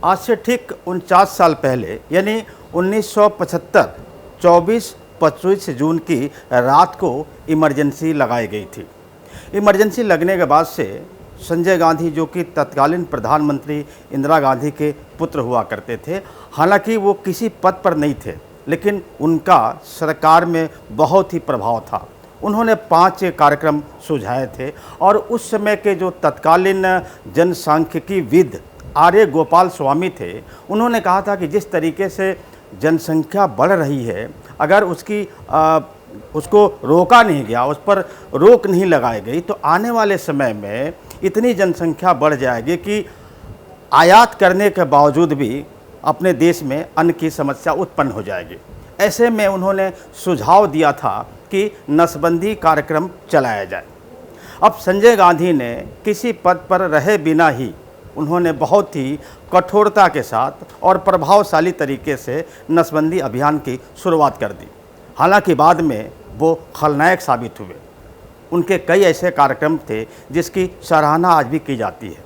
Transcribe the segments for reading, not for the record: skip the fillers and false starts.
आज से ठीक 49 साल पहले यानी 1975 24-25 जून की रात को इमरजेंसी लगाई गई थी। इमरजेंसी लगने के बाद से संजय गांधी, जो कि तत्कालीन प्रधानमंत्री इंदिरा गांधी के पुत्र हुआ करते थे, हालांकि वो किसी पद पर नहीं थे, लेकिन उनका सरकार में बहुत ही प्रभाव था। उन्होंने 5 कार्यक्रम सुझाए थे और उस समय के जो तत्कालीन जनसांख्यिकीविद आर्य गोपाल स्वामी थे, उन्होंने कहा था कि जिस तरीके से जनसंख्या बढ़ रही है, अगर उसको रोका नहीं गया, उस पर रोक नहीं लगाई गई, तो आने वाले समय में इतनी जनसंख्या बढ़ जाएगी कि आयात करने के बावजूद भी अपने देश में अन्न की समस्या उत्पन्न हो जाएगी। ऐसे में उन्होंने सुझाव दिया था कि नसबंदी कार्यक्रम चलाया जाए। अब संजय गांधी ने किसी पद पर रहे बिना ही उन्होंने बहुत ही कठोरता के साथ और प्रभावशाली तरीके से नसबंदी अभियान की शुरुआत कर दी। हालांकि बाद में वो खलनायक साबित हुए। उनके कई ऐसे कार्यक्रम थे जिसकी सराहना आज भी की जाती है।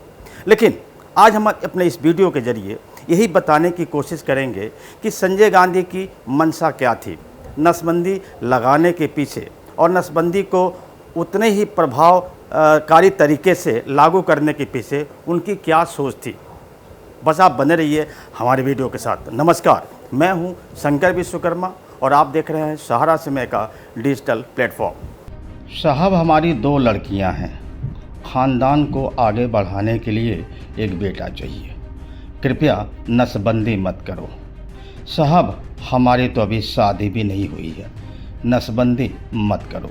लेकिन आज हम अपने इस वीडियो के जरिए यही बताने की कोशिश करेंगे कि संजय गांधी की मंशा क्या थी नसबंदी लगाने के पीछे, और नसबंदी को उतने ही प्रभावकारी तरीके से लागू करने के पीछे उनकी क्या सोच थी। बस आप बने रहिए हमारे वीडियो के साथ। नमस्कार, मैं हूं शंकर विश्वकर्मा और आप देख रहे हैं सहारा समय का डिजिटल प्लेटफॉर्म। साहब, हमारी 2 लड़कियां हैं। ख़ानदान को आगे बढ़ाने के लिए एक बेटा चाहिए। कृपया नसबंदी मत करो। साहब, हमारी तो अभी शादी भी नहीं हुई है, नसबंदी मत करो।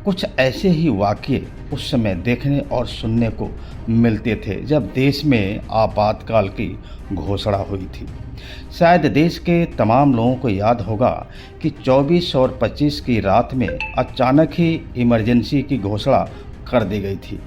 कुछ ऐसे ही वाक़ये उस समय देखने और सुनने को मिलते थे जब देश में आपातकाल की घोषणा हुई थी। शायद देश के तमाम लोगों को याद होगा कि 24 और 25 की रात में अचानक ही इमरजेंसी की घोषणा कर दी गई थी।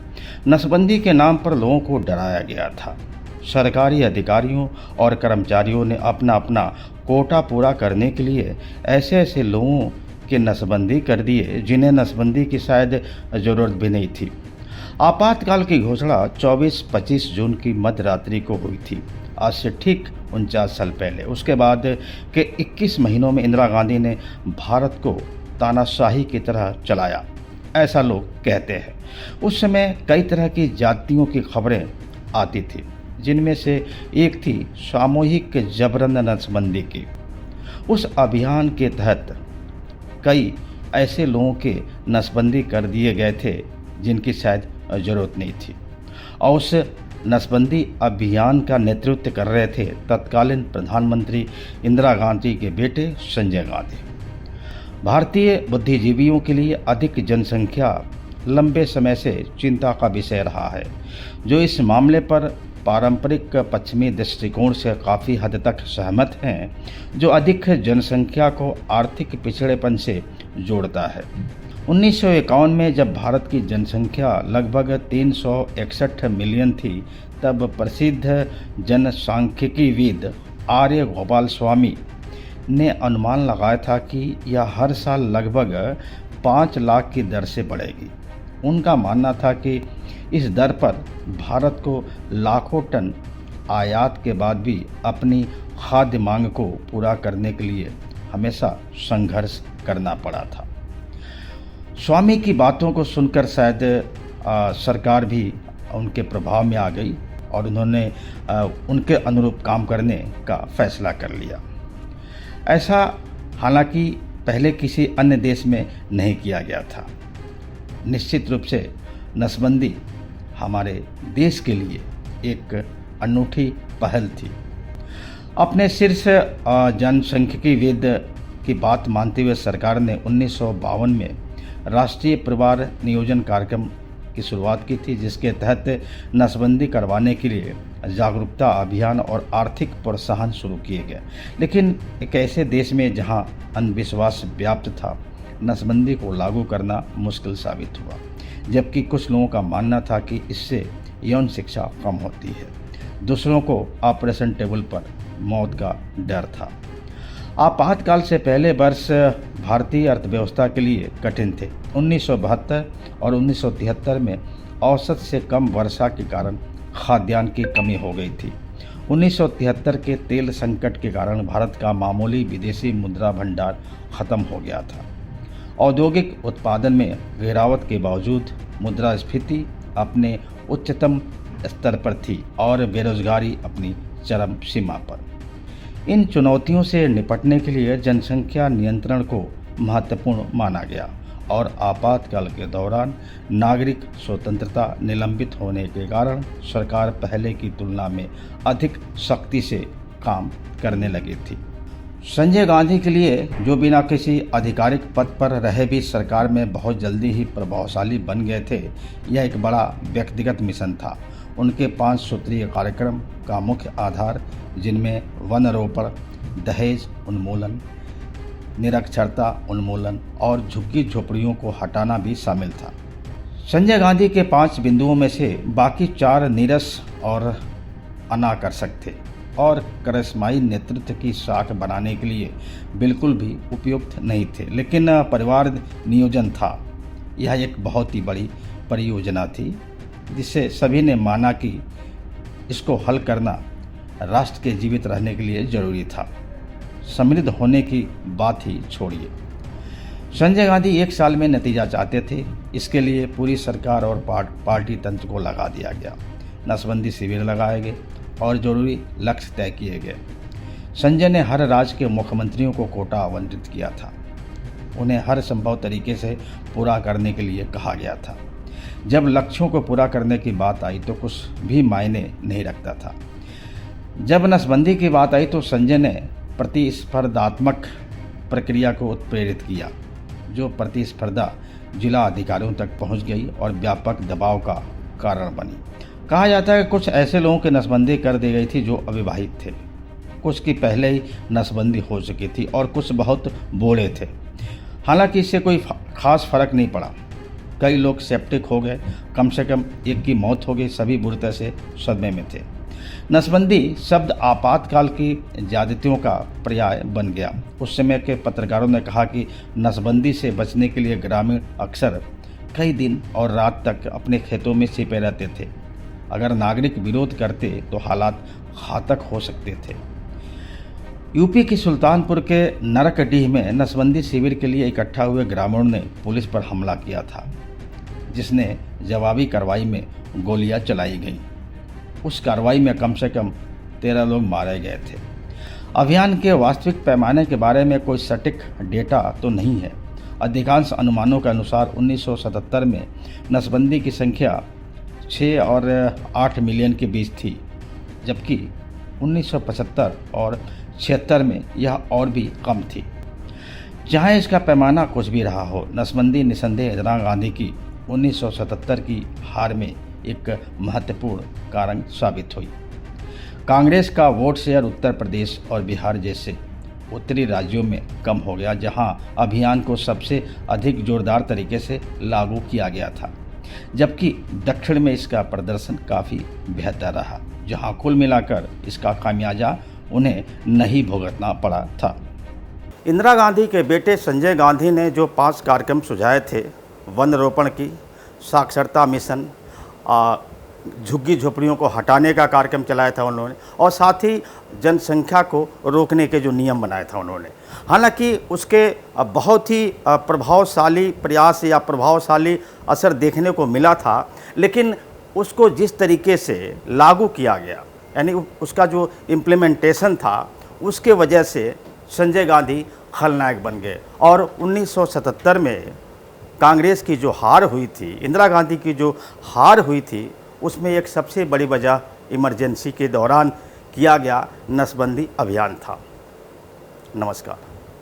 नसबंदी के नाम पर लोगों को डराया गया था। सरकारी अधिकारियों और कर्मचारियों ने अपना अपना कोटा पूरा करने के लिए ऐसे ऐसे लोगों की नसबंदी कर दिए जिन्हें नसबंदी की शायद ज़रूरत भी नहीं थी। आपातकाल की घोषणा 24-25 जून की मध्य रात्रि को हुई थी, आज से ठीक 49 साल पहले। उसके बाद के 21 महीनों में इंदिरा गांधी ने भारत को तानाशाही की तरह चलाया, ऐसा लोग कहते हैं। उस समय कई तरह की जातियों की खबरें आती थी, जिनमें से एक थी सामूहिक जबरन नसबंदी की। उस अभियान के तहत कई ऐसे लोगों के नसबंदी कर दिए गए थे जिनकी शायद ज़रूरत नहीं थी, और उस नसबंदी अभियान का नेतृत्व कर रहे थे तत्कालीन प्रधानमंत्री इंदिरा गांधी के बेटे संजय गांधी। भारतीय बुद्धिजीवियों के लिए अधिक जनसंख्या लंबे समय से चिंता का विषय रहा है, जो इस मामले पर पारंपरिक पश्चिमी दृष्टिकोण से काफ़ी हद तक सहमत हैं, जो अधिक जनसंख्या को आर्थिक पिछड़ेपन से जोड़ता है। 1951 में जब भारत की जनसंख्या लगभग 361 मिलियन थी, तब प्रसिद्ध जनसांख्यिकीविद आर्य गोपाल स्वामी ने अनुमान लगाया था कि यह हर साल लगभग 5 लाख की दर से बढ़ेगी। उनका मानना था कि इस दर पर भारत को लाखों टन आयात के बाद भी अपनी खाद्य मांग को पूरा करने के लिए हमेशा संघर्ष करना पड़ा था। स्वामी की बातों को सुनकर शायद सरकार भी उनके प्रभाव में आ गई और उन्होंने उनके अनुरूप काम करने का फैसला कर लिया। ऐसा हालांकि पहले किसी अन्य देश में नहीं किया गया था। निश्चित रूप से नसबंदी हमारे देश के लिए एक अनूठी पहल थी। अपने शीर्ष जनसांख्यिकीविद की बात मानते हुए सरकार ने 1952 में राष्ट्रीय परिवार नियोजन कार्यक्रम की शुरुआत की थी, जिसके तहत नसबंदी करवाने के लिए जागरूकता अभियान और आर्थिक प्रोत्साहन शुरू किए गए। लेकिन एक ऐसे देश में जहां अंधविश्वास व्याप्त था, नसबंदी को लागू करना मुश्किल साबित हुआ, जबकि कुछ लोगों का मानना था कि इससे यौन शिक्षा कम होती है। दूसरों को ऑपरेशन टेबल पर मौत का डर था। आपातकाल से पहले वर्ष भारतीय अर्थव्यवस्था के लिए कठिन थे। 1972 और 1973 में औसत से कम वर्षा के कारण खाद्यान्न की कमी हो गई थी। 1973 के तेल संकट के कारण भारत का मामूली विदेशी मुद्रा भंडार खत्म हो गया था। औद्योगिक उत्पादन में गिरावट के बावजूद मुद्रास्फीति अपने उच्चतम स्तर पर थी और बेरोजगारी अपनी चरम सीमा पर। इन चुनौतियों से निपटने के लिए जनसंख्या नियंत्रण को महत्वपूर्ण माना गया और आपातकाल के दौरान नागरिक स्वतंत्रता निलंबित होने के कारण सरकार पहले की तुलना में अधिक सख्ती से काम करने लगी थी। संजय गांधी के लिए, जो बिना किसी आधिकारिक पद पर रहे भी सरकार में बहुत जल्दी ही प्रभावशाली बन गए थे, यह एक बड़ा व्यक्तिगत मिशन था। उनके 5 सूत्रीय कार्यक्रम का मुख्य आधार, जिनमें वन रोपण, दहेज उन्मूलन, निरक्षरता उन्मूलन और झुग्गी झोपड़ियों को हटाना भी शामिल था। संजय गांधी के 5 बिंदुओं में से बाकी 4 नीरस और अनाकर्षक थे और करिश्माई नेतृत्व की साख बनाने के लिए बिल्कुल भी उपयुक्त नहीं थे, लेकिन परिवार नियोजन था। यह एक बहुत ही बड़ी परियोजना थी जिसे सभी ने माना कि इसको हल करना राष्ट्र के जीवित रहने के लिए जरूरी था। समृद्ध होने की बात ही छोड़िए। संजय गांधी 1 साल में नतीजा चाहते थे। इसके लिए पूरी सरकार और पार्टी तंत्र को लगा दिया गया। नसबंदी शिविर लगाए गए और जरूरी लक्ष्य तय किए गए। संजय ने हर राज्य के मुख्यमंत्रियों को कोटा आवंटित किया था। उन्हें हर संभव तरीके से पूरा करने के लिए कहा गया था। जब लक्ष्यों को पूरा करने की बात आई तो कुछ भी मायने नहीं रखता था। जब नसबंदी की बात आई तो संजय ने प्रतिस्पर्धात्मक प्रक्रिया को उत्प्रेरित किया, जो प्रतिस्पर्धा जिला अधिकारियों तक पहुंच गई और व्यापक दबाव का कारण बनी। कहा जाता है कि कुछ ऐसे लोगों की नसबंदी कर दी गई थी जो अविवाहित थे, कुछ की पहले ही नसबंदी हो चुकी थी और कुछ बहुत बूढ़े थे। हालांकि इससे कोई खास फर्क नहीं पड़ा। कई लोग सेप्टिक हो गए, कम से कम एक की मौत हो गई। सभी बुरी तरह से सदमे में थे। नसबंदी शब्द आपातकाल की ज्यादतियों का पर्याय बन गया। उस समय के पत्रकारों ने कहा कि नसबंदी से बचने के लिए ग्रामीण अक्सर कई दिन और रात तक अपने खेतों में छिपे रहते थे। अगर नागरिक विरोध करते तो हालात घातक हो सकते थे। यूपी की सुल्तानपुर के नरकडीह में नसबंदी शिविर के लिए इकट्ठा हुए ग्रामीणों ने पुलिस पर हमला किया था, जिसने जवाबी कार्रवाई में गोलियां चलाई गईं। उस कार्रवाई में कम से कम 13 लोग मारे गए थे। अभियान के वास्तविक पैमाने के बारे में कोई सटीक डेटा तो नहीं है। अधिकांश अनुमानों के अनुसार 1977 में नसबंदी की संख्या 6 और 8 मिलियन के बीच थी, जबकि 1975 और 76 में यह और भी कम थी। चाहे इसका पैमाना कुछ भी रहा हो, नसबंदी निसंदेह इंदिरा गांधी की 1977 की हार में एक महत्वपूर्ण कारण साबित हुई। कांग्रेस का वोट शेयर उत्तर प्रदेश और बिहार जैसे उत्तरी राज्यों में कम हो गया, जहां अभियान को सबसे अधिक जोरदार तरीके से लागू किया गया था, जबकि दक्षिण में इसका प्रदर्शन काफ़ी बेहतर रहा, जहां कुल मिलाकर इसका खामियाजा उन्हें नहीं भुगतना पड़ा था। इंदिरा गांधी के बेटे संजय गांधी ने जो 5 कार्यक्रम सुझाए थे, वन रोपण की, साक्षरता मिशन, झुग्गी झोपड़ियों को हटाने का कार्यक्रम चलाया था उन्होंने, और साथ ही जनसंख्या को रोकने के जो नियम बनाए था उन्होंने। हालांकि उसके बहुत ही प्रभावशाली प्रयास या प्रभावशाली असर देखने को मिला था, लेकिन उसको जिस तरीके से लागू किया गया, यानी उसका जो इम्प्लीमेंटेशन था, उसके वजह से संजय गांधी खलनायक बन गए। और 1977 में कांग्रेस की जो हार हुई थी, इंदिरा गांधी की जो हार हुई थी, उसमें एक सबसे बड़ी वजह इमरजेंसी के दौरान किया गया नसबंदी अभियान था। नमस्कार।